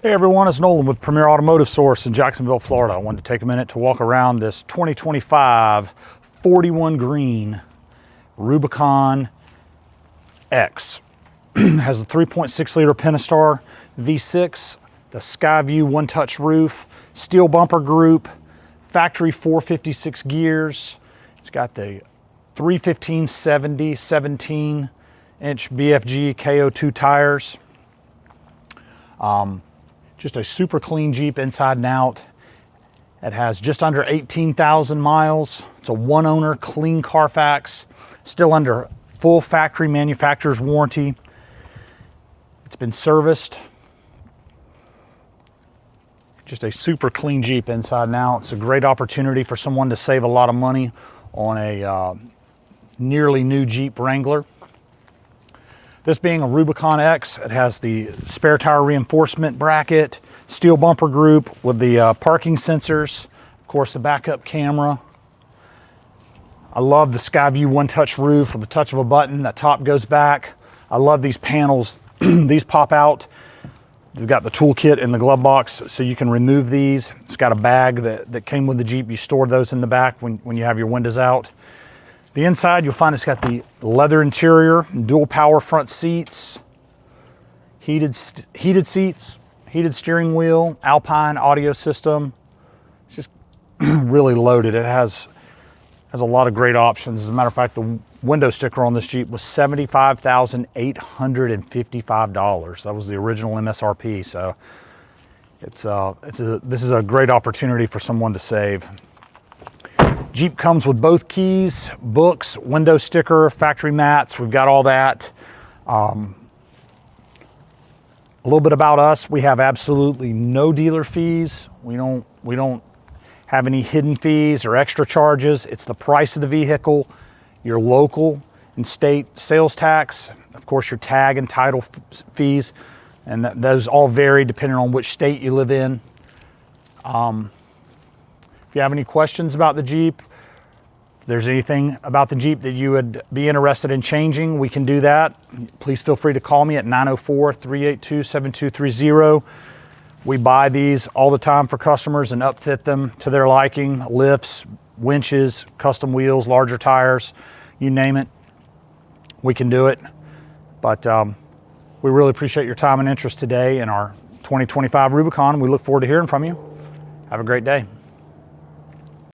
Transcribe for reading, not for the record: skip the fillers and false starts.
Hey everyone, it's Nolan with Premier Automotive Source in Jacksonville, Florida. I wanted to take a minute to walk around this 2025 41 green Rubicon X. Has a 3.6 liter Pentastar V6, the Skyview one-touch roof, steel bumper group, factory 456 gears. It's got the 315/70 17-inch BFG K0 tires. Just a super clean Jeep inside and out. It has just under 18,000 miles. It's a one owner, clean Carfax, still under full factory manufacturer's warranty. It's been serviced. Just a super clean Jeep inside and out. It's a great opportunity for someone to save a lot of money on a nearly new Jeep Wrangler. This being a Rubicon X, it has the spare tire reinforcement bracket, steel bumper group with the parking sensors, of course the backup camera. I love the Skyview one-touch roof with the touch of a button. That top goes back. I love these panels. These pop out. They've got the toolkit in the glove box so you can remove these. It's got a bag that came with the Jeep. You store those in the back when you have your windows out. The inside, you'll find it's got the leather interior, dual power front seats, heated seats, heated steering wheel, Alpine audio system. It's just really loaded. It has a lot of great options. As a matter of fact, the window sticker on this Jeep was $75,855. That was the original MSRP. So this is a great opportunity for someone to save. Jeep comes with both keys, books, window sticker, factory mats. We've got all that. A little bit about us. We have absolutely no dealer fees. We don't have any hidden fees or extra charges. It's the price of the vehicle, your local and state sales tax, of course your tag and title fees, and those all vary depending on which state you live in. If you have any questions about the Jeep, if there's anything about the Jeep that you would be interested in changing, we can do that. Please feel free to call me at 904-382-7230. We buy these all the time for customers and upfit them to their liking. Lifts, winches, custom wheels, larger tires, you name it, we can do it. But we really appreciate your time and interest today in our 2025 Rubicon. We look forward to hearing from you. Have a great day.